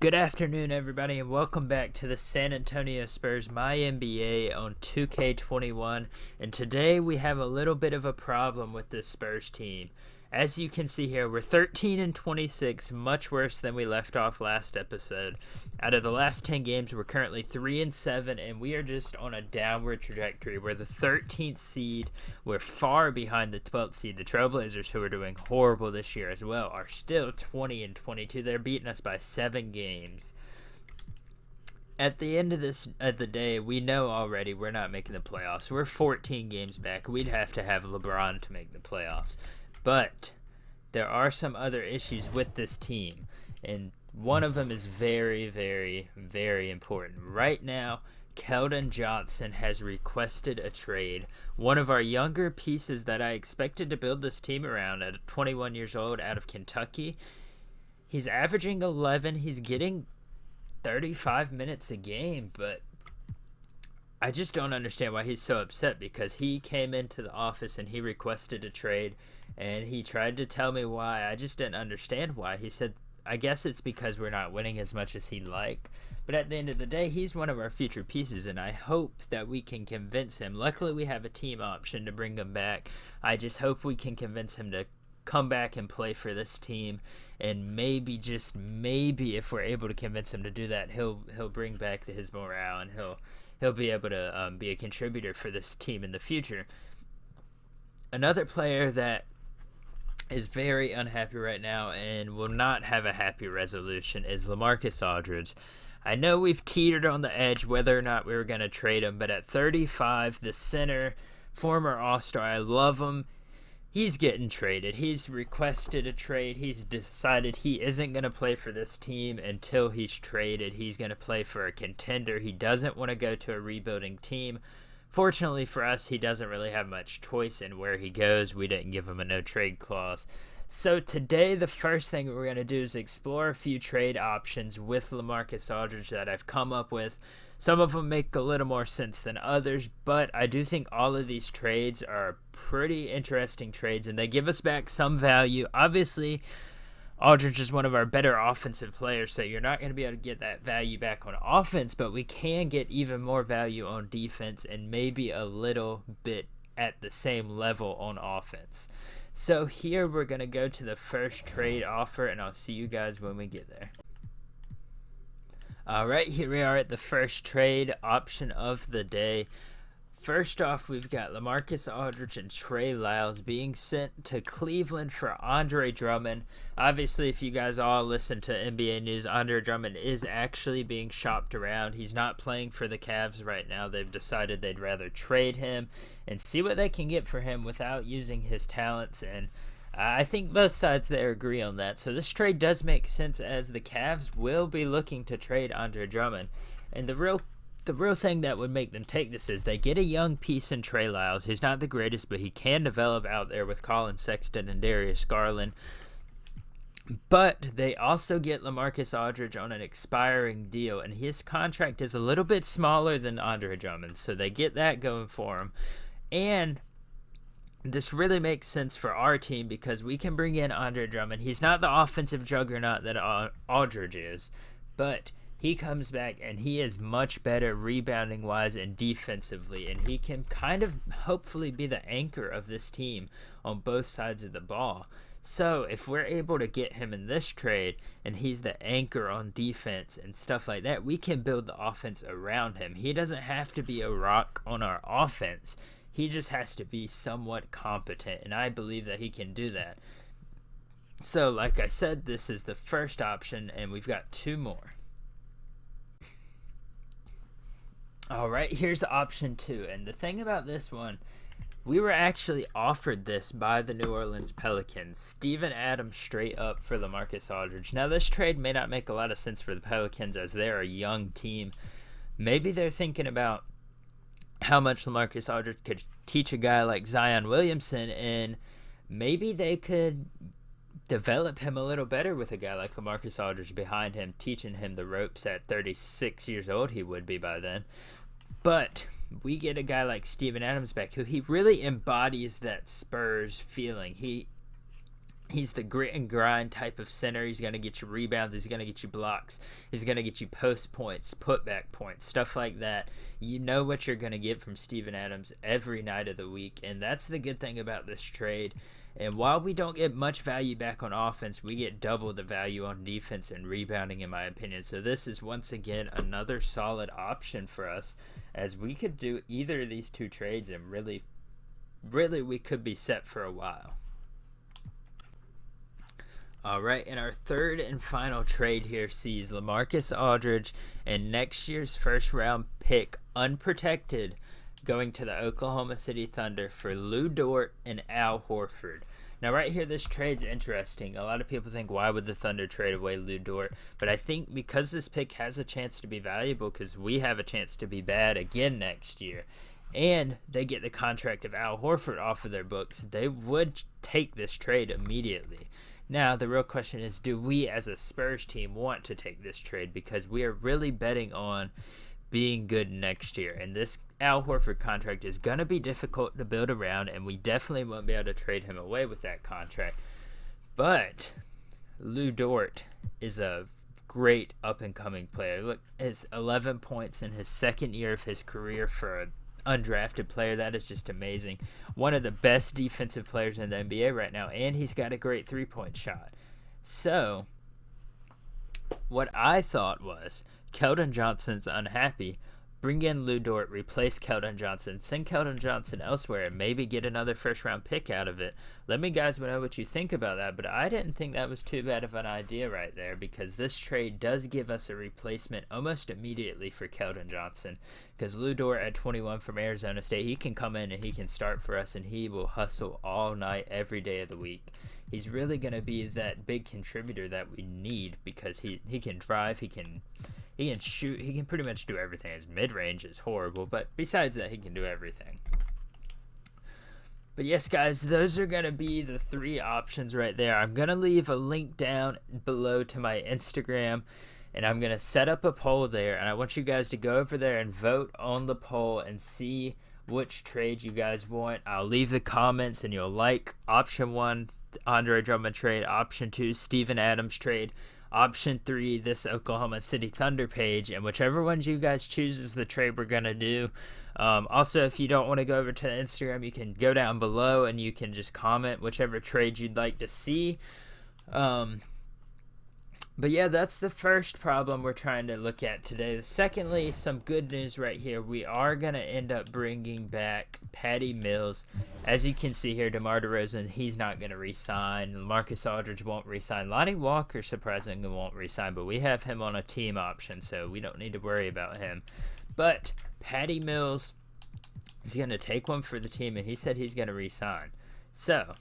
Good afternoon, everybody, and welcome back to the San Antonio Spurs MyNBA on 2K21. And today we have a little bit of a problem with this Spurs team. As you can see here, we're 13-26, much worse than we left off last episode. Out of the last 10 games, we're currently 3-7, and we are just on a downward trajectory. We're the 13th seed. We're far behind the 12th seed. The Trailblazers, who are doing horrible this year as well, are still 20-22. They're beating us by 7 games. At the end of the day, we know already we're not making the playoffs. We're 14 games back. We'd have to have LeBron to make the playoffs. But there are some other issues with this team, and one of them is very, very, very important. Right now, Keldon Johnson has requested a trade. One of our younger pieces that I expected to build this team around at 21 years old out of Kentucky. He's averaging 11. He's getting 35 minutes a game, but I just don't understand why he's so upset, because he came into the office and he requested a trade, and he tried to tell me why. I just didn't understand why. He said, I guess it's because we're not winning as much as he'd like. But at the end of the day, he's one of our future pieces, and I hope that we can convince him. Luckily, we have a team option to bring him back. I just hope we can convince him to come back and play for this team, and maybe, just maybe, if we're able to convince him to do that, he'll bring back his morale, and he'll be able to be a contributor for this team in the future. Another player that is very unhappy right now and will not have a happy resolution is Lamarcus Aldridge. I know we've teetered on the edge whether or not we were going to trade him, but at 35, the center, former All-Star, I love him. He's getting traded. He's requested a trade. He's decided he isn't going to play for this team until he's traded. He's going to play for a contender. He doesn't want to go to a rebuilding team. Fortunately for us, he doesn't really have much choice in where he goes. We didn't give him a no-trade clause. So today, the first thing we're going to do is explore a few trade options with Lamarcus Aldridge that I've come up with. Some of them make a little more sense than others, but I do think all of these trades are pretty interesting trades, and they give us back some value. Obviously, Aldridge is one of our better offensive players, so you're not going to be able to get that value back on offense, but we can get even more value on defense and maybe a little bit at the same level on offense. So here we're going to go to the first trade offer, and I'll see you guys when we get there. All right, here we are at the first trade option of the day. First off, we've got Lamarcus Aldridge and Trey Lyles being sent to Cleveland for Andre Drummond. Obviously, if you guys all listen to NBA news, Andre Drummond is actually being shopped around. He's not playing for the Cavs right now. They've decided they'd rather trade him and see what they can get for him without using his talents, and I think both sides there agree on that. So this trade does make sense, as the Cavs will be looking to trade Andre Drummond. And the real thing that would make them take this is they get a young piece in Trey Lyles. He's not the greatest, but he can develop out there with Colin Sexton and Darius Garland. But they also get Lamarcus Aldridge on an expiring deal, and his contract is a little bit smaller than Andre Drummond, so they get that going for him. And this really makes sense for our team because we can bring in Andre Drummond. He's not the offensive juggernaut that Aldridge is, but he comes back and he is much better rebounding-wise and defensively, and he can kind of hopefully be the anchor of this team on both sides of the ball. So if we're able to get him in this trade and he's the anchor on defense and stuff like that, we can build the offense around him. He doesn't have to be a rock on our offense. He just has to be somewhat competent, and I believe that he can do that. So, like I said, this is the first option, and we've got 2 more. All right, here's option 2, and the thing about this one, we were actually offered this by the New Orleans Pelicans. Steven Adams straight up for Lamarcus Aldridge. Now, this trade may not make a lot of sense for the Pelicans as they're a young team. Maybe they're thinking about how much Lamarcus Aldridge could teach a guy like Zion Williamson, and maybe they could develop him a little better with a guy like Lamarcus Aldridge behind him, teaching him the ropes at 36 years old. He would be by then. But we get a guy like Steven Adams back, who he really embodies that Spurs feeling. He's the grit and grind type of center. He's going to get you rebounds. He's going to get you blocks. He's going to get you post points, putback points, stuff like that. You know what you're going to get from Steven Adams every night of the week, and that's the good thing about this trade. And while we don't get much value back on offense, we get double the value on defense and rebounding, in my opinion. So this is, once again, another solid option for us, as we could do either of these two trades, and really we could be set for a while. All right, and our third and final trade here sees Lamarcus Aldridge and next year's first-round pick, unprotected, going to the Oklahoma City Thunder for Lou Dort and Al Horford. Now, right here, this trade's interesting. A lot of people think, why would the Thunder trade away Lou Dort? But I think because this pick has a chance to be valuable, because we have a chance to be bad again next year, and they get the contract of Al Horford off of their books, they would take this trade immediately. Now, the real question is, do we as a Spurs team want to take this trade? Because we are really betting on being good next year. And this Al Horford contract is going to be difficult to build around, and we definitely won't be able to trade him away with that contract. But Lou Dort is a great up-and-coming player. Look, his 11 points in his second year of his career for an undrafted player. That is just amazing. One of the best defensive players in the NBA right now, and he's got a great three-point shot. So, what I thought was, Keldon Johnson's unhappy. Bring in Lou Dort, replace Keldon Johnson, send Keldon Johnson elsewhere, and maybe get another first-round pick out of it. Let me guys know what you think about that, but I didn't think that was too bad of an idea right there, because this trade does give us a replacement almost immediately for Keldon Johnson, because Lou Dort at 21 from Arizona State, he can come in and he can start for us, and he will hustle all night, every day of the week. He's really going to be that big contributor that we need, because he can drive, he can shoot, he can pretty much do everything. His mid-range is horrible, but besides that, he can do everything. But yes, guys, those are going to be the three options right there. I'm going to leave a link down below to my Instagram, and I'm going to set up a poll there, and I want you guys to go over there and vote on the poll and see which trade you guys want. I'll leave the comments, and you'll like option 1, Andre Drummond trade, option 2, Steven Adams trade, option 3, this Oklahoma City Thunder page, and whichever ones you guys choose is the trade we're going to do. Also, if you don't want to go over to Instagram, you can go down below and you can just comment whichever trade you'd like to see. But yeah, that's the first problem we're trying to look at today. Secondly, some good news right here. We are going to end up bringing back Patty Mills. As you can see here, DeMar DeRozan, he's not going to re-sign. Marcus Aldridge won't re-sign. Lonnie Walker, surprisingly, won't re-sign, but we have him on a team option, so we don't need to worry about him. But Patty Mills is going to take one for the team, and he said he's going to re-sign. So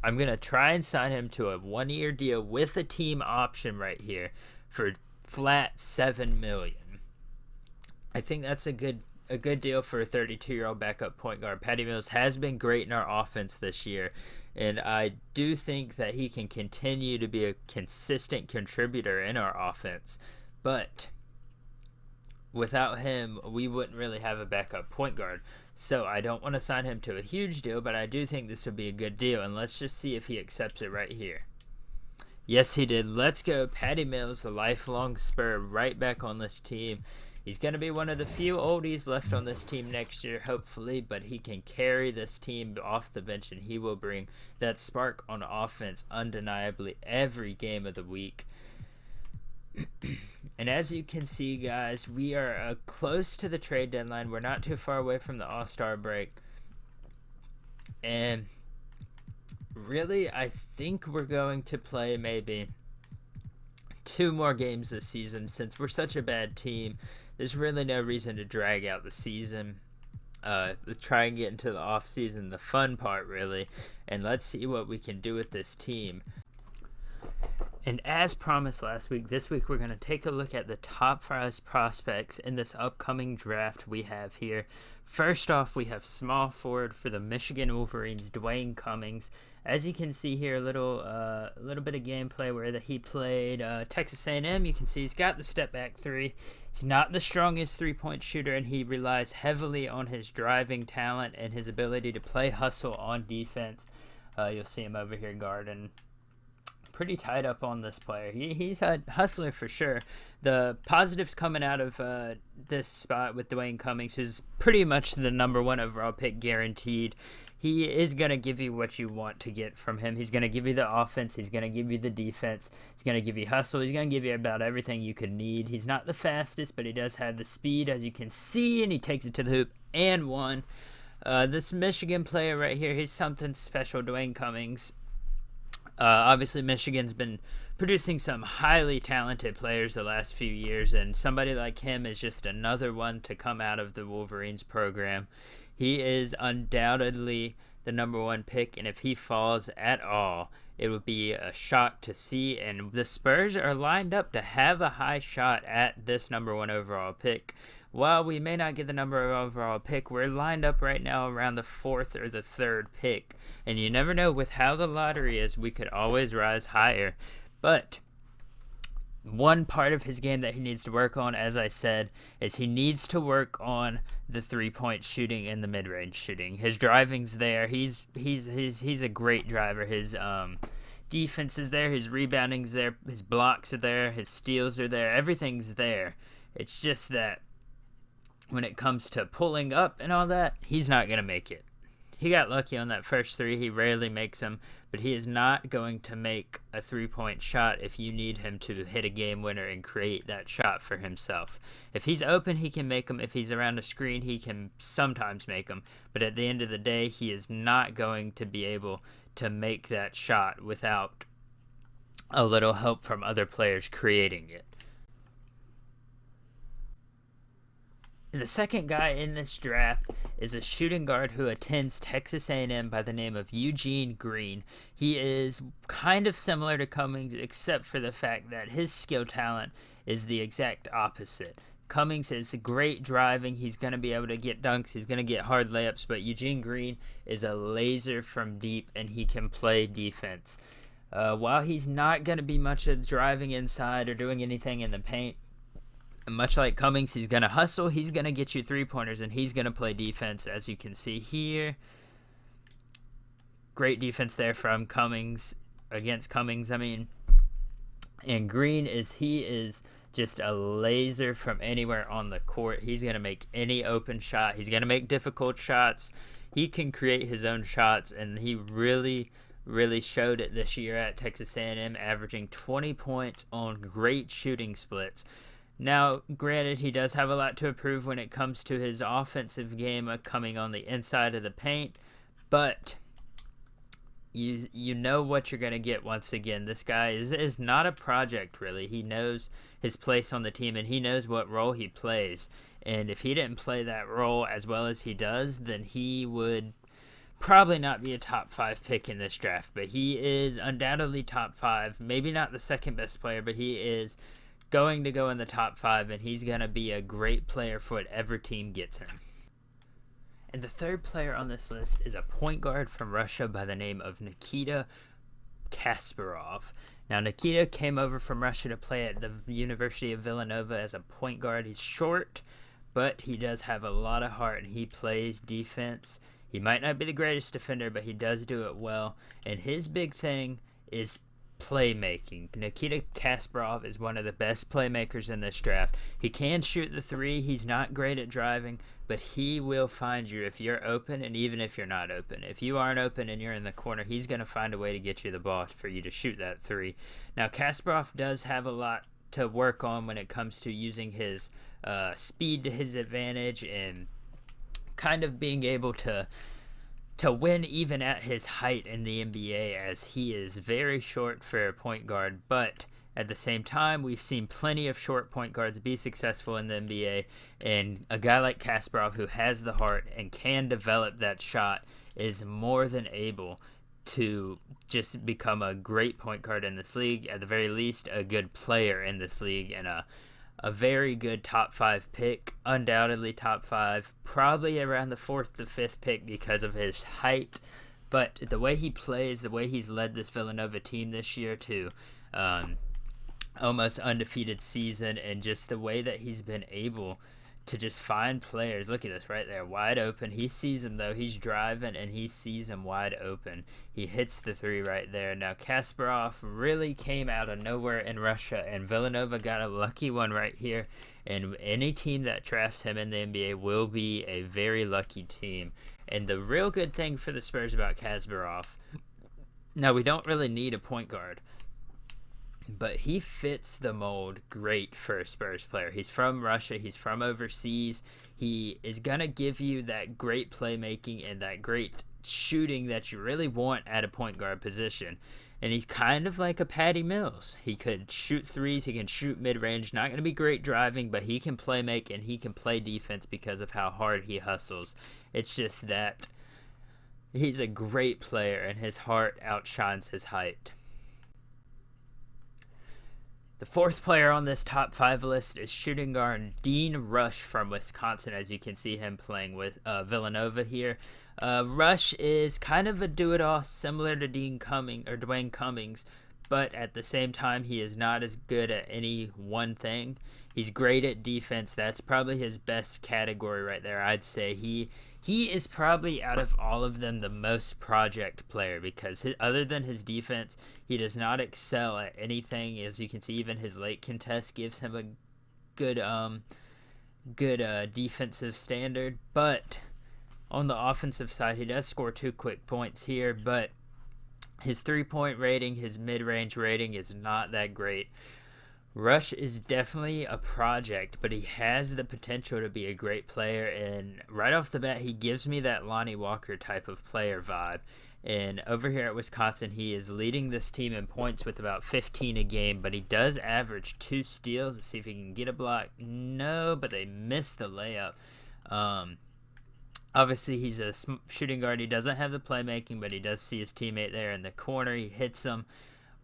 I'm going to try and sign him to a one-year deal with a team option right here for flat $7 million. I think that's a good deal for a 32-year-old backup point guard. Patty Mills has been great in our offense this year, and I do think that he can continue to be a consistent contributor in our offense. But without him, we wouldn't really have a backup point guard. So I don't want to sign him to a huge deal, but I do think this would be a good deal. And let's just see if he accepts it right here. Yes, he did. Let's go. Patty Mills, the lifelong Spur, right back on this team. He's going to be one of the few oldies left on this team next year, hopefully, but he can carry this team off the bench, and he will bring that spark on offense undeniably every game of the week. And as you can see, guys, we are close to the trade deadline. We're not too far away from the All-Star break. And really, I think we're going to play maybe 2 more games this season. Since we're such a bad team, there's really no reason to drag out the season. Try and get into the off-season, the fun part, really. And let's see what we can do with this team. And as promised last week, this week we're going to take a look at the top 5 prospects in this upcoming draft we have here. First off, we have small forward for the Michigan Wolverines, Dwayne Cummings. As you can see here, a little bit of gameplay where he played Texas A&M. You can see he's got the step-back 3. He's not the strongest three-point shooter, and he relies heavily on his driving talent and his ability to play hustle on defense. You'll see him over here guarding. Pretty tied up on this player. He's a hustler for sure. The positives coming out of this spot with Dwayne Cummings, who's pretty much the number 1 overall pick guaranteed. He is going to give you what you want to get from him. He's going to give you the offense. He's going to give you the defense. He's going to give you hustle. He's going to give you about everything you could need. He's not the fastest, but he does have the speed, as you can see, and he takes it to the hoop and one. This Michigan player right here, he's something special, Dwayne Cummings. Obviously, Michigan's been producing some highly talented players the last few years, and somebody like him is just another one to come out of the Wolverines program. He is undoubtedly the number 1 pick, and if he falls at all, it would be a shock to see. And the Spurs are lined up to have a high shot at this number 1 overall pick. While we may not get the number 1 overall pick, we're lined up right now around the 4th or the 3rd pick. And you never know with how the lottery is, we could always rise higher. But one part of his game that he needs to work on, as I said, is he needs to work on the 3-point shooting and the mid-range shooting. His driving's there. He's a great driver. His defense is there. His rebounding's there. His blocks are there. His steals are there. Everything's there. It's just that when it comes to pulling up and all that, he's not going to make it. He got lucky on that first 3. He rarely makes them, but he is not going to make a 3-point shot if you need him to hit a game winner and create that shot for himself. If he's open, he can make them. If he's around a screen, he can sometimes make them. But at the end of the day, he is not going to be able to make that shot without a little help from other players creating it. The second guy in this draft is a shooting guard who attends Texas A&M by the name of Eugene Green. He is kind of similar to Cummings, except for the fact that his skill talent is the exact opposite. Cummings is great driving. He's going to be able to get dunks. He's going to get hard layups, but Eugene Green is a laser from deep, and he can play defense. While he's not going to be much of driving inside or doing anything in the paint, much like Cummings, he's going to hustle, he's going to get you 3-pointers, and he's going to play defense, as you can see here. Great defense there from Cummings, against Cummings, And Green he is just a laser from anywhere on the court. He's going to make any open shot. He's going to make difficult shots. He can create his own shots, and he really showed it this year at Texas A&M, averaging 20 points on great shooting splits. Now, granted, he does have a lot to improve when it comes to his offensive game coming on the inside of the paint, but you know what you're going to get once again. This guy is not a project, really. He knows his place on the team, and he knows what role he plays. And if he didn't play that role as well as he does, then he would probably not be a top 5 pick in this draft. But he is undoubtedly top 5, maybe not the second best player, but he is going to go in the top 5, and he's going to be a great player for whatever team gets him. And the third player on this list is a point guard from Russia by the name of Nikita Kasparov. Now, Nikita came over from Russia to play at the University of Villanova as a point guard. He's short, but he does have a lot of heart, and he plays defense. He might not be the greatest defender, but he does do it well, and his big thing is playmaking. Nikita Kasparov is one of the best playmakers in this draft. He can shoot the 3. He's not great at driving, but he will find you if you're open, and even if you're not open. If you aren't open and you're in the corner, he's going to find a way to get you the ball for you to shoot that 3. Now, Kasparov does have a lot to work on when it comes to using his speed to his advantage and kind of being able to win even at his height in the NBA, as he is very short for a point guard. But at the same time, we've seen plenty of short point guards be successful in the NBA, and a guy like Kasparov, who has the heart and can develop that shot, is more than able to just become a great point guard in this league, at the very least a good player in this league, and a very good top 5 pick, undoubtedly top 5, probably around the 4th to 5th pick because of his height. But the way he plays, the way he's led this Villanova team this year to almost undefeated season, and just the way that he's been able to just find players. Look at this right there, wide open. He sees him though. He's driving and he sees him wide open. He hits the three right there. Now Kasparov really came out of nowhere in Russia, and Villanova got a lucky one right here. And any team that drafts him in the NBA will be a very lucky team. And the real good thing for the Spurs about Kasparov, now we don't really need a point guard, but he fits the mold great for a Spurs player. He's from Russia. He's from overseas. He is going to give you that great playmaking and that great shooting that you really want at a point guard position. And he's kind of like a Patty Mills. He could shoot threes. He can shoot mid-range. Not going to be great driving, but he can play make and he can play defense because of how hard he hustles. It's just that he's a great player and his heart outshines his height. The fourth player on this top 5 list is shooting guard Dean Rush from Wisconsin, as you can see him playing with Villanova here. Rush is kind of a do-it-all, similar to Dwayne Cummings, but at the same time, he is not as good at any one thing. He's great at defense. That's probably his best category right there. I'd say he is probably, out of all of them, the most project player, because other than his defense, he does not excel at anything. As you can see, even his late contest gives him a good defensive standard. But on the offensive side, he does score 2 quick points here, but his three-point rating, his mid-range rating is not that great. Rush is definitely a project, but he has the potential to be a great player, and right off the bat, he gives me that Lonnie Walker type of player vibe. And over here at Wisconsin, he is leading this team in points with about 15 a game, but he does average 2 steals. Let's see if he can get a block. No, but they missed the layup. Obviously, he's a shooting guard. He doesn't have the playmaking, but he does see his teammate there in the corner. He hits him.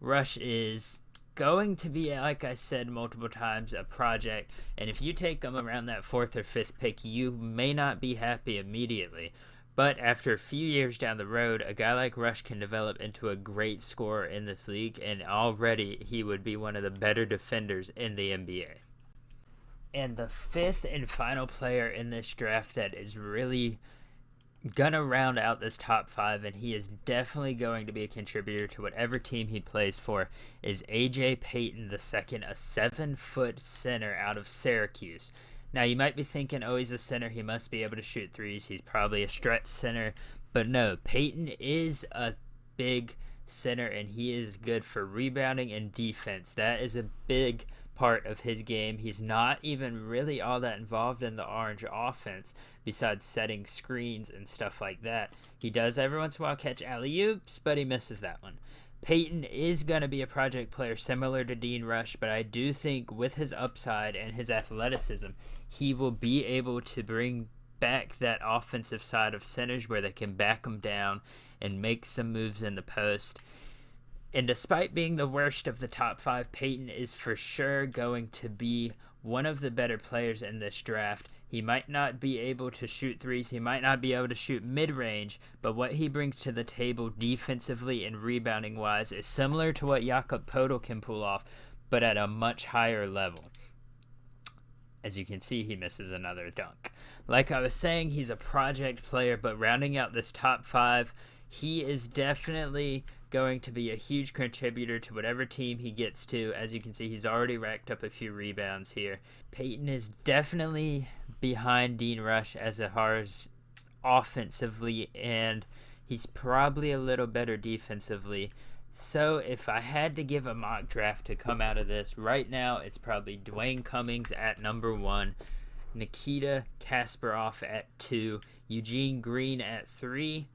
Rush is going to be, like I said multiple times, a project, and if you take him around that 4th or 5th pick, you may not be happy immediately, but after a few years down the road, a guy like Rush can develop into a great scorer in this league, and already he would be one of the better defenders in the NBA. And the 5th and final player in this draft that is really gonna round out this top 5, and he is definitely going to be a contributor to whatever team he plays for, is AJ Payton II, a 7-foot center out of Syracuse. Now you might be thinking, oh, he's a center, he must be able to shoot threes, he's probably a stretch center, but no, Payton is a big center and he is good for rebounding and defense. That is a big part of his game. He's not even really all that involved in the Orange offense besides setting screens and stuff like that. He does every once in a while catch alley-oops, but he misses that one. Payton is going to be a project player similar to Dean Rush, but I do think with his upside and his athleticism, he will be able to bring back that offensive side of centers where they can back him down and make some moves in the post. And despite being the worst of the top 5, Payton is for sure going to be one of the better players in this draft. He might not be able to shoot threes, he might not be able to shoot mid-range, but what he brings to the table defensively and rebounding-wise is similar to what Jakob Poeltl can pull off, but at a much higher level. As you can see, he misses another dunk. Like I was saying, he's a project player, but rounding out this top 5, he is definitely going to be a huge contributor to whatever team he gets to. As you can see, he's already racked up a few rebounds here. Payton is definitely behind Dean Rush as far as offensively, and he's probably a little better defensively. So if I had to give a mock draft to come out of this, right now it's probably Dwayne Cummings at number 1, Nikita Kasparov at 2, Eugene Green at 3,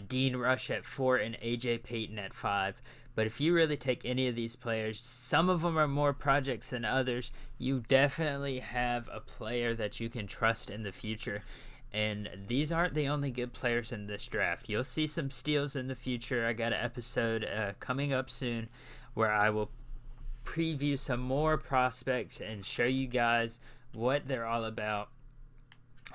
Dean Rush at 4, and AJ Payton at 5. But if you really take any of these players, some of them are more projects than others. You definitely have a player that you can trust in the future. And these aren't the only good players in this draft. You'll see some steals in the future. I got an episode coming up soon where I will preview some more prospects and show you guys what they're all about.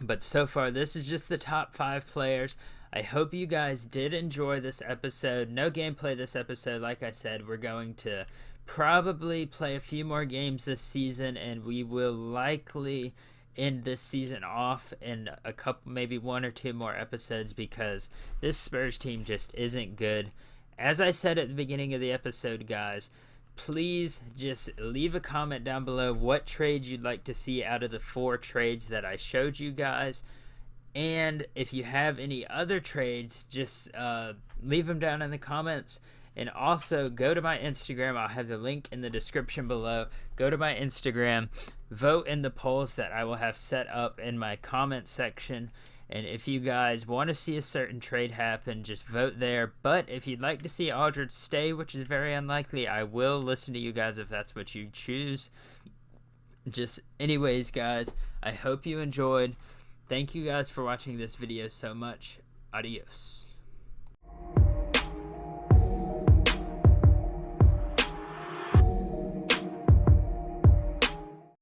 But so far, this is just the top 5 players. I hope you guys did enjoy this episode. No gameplay this episode. Like I said, we're going to probably play a few more games this season, and we will likely end this season off in a couple, maybe 1 or 2 more episodes, because this Spurs team just isn't good. As I said at the beginning of the episode, guys, please just leave a comment down below what trades you'd like to see out of the 4 trades that I showed you guys. And if you have any other trades, just leave them down in the comments. And also go to my Instagram. I'll have the link in the description below. Go to my Instagram. Vote in the polls that I will have set up in my comment section. And if you guys want to see a certain trade happen, just vote there. But if you'd like to see Aldridge stay, which is very unlikely, I will listen to you guys if that's what you choose. Just anyways, guys, I hope you enjoyed. Thank you guys for watching this video so much. Adios.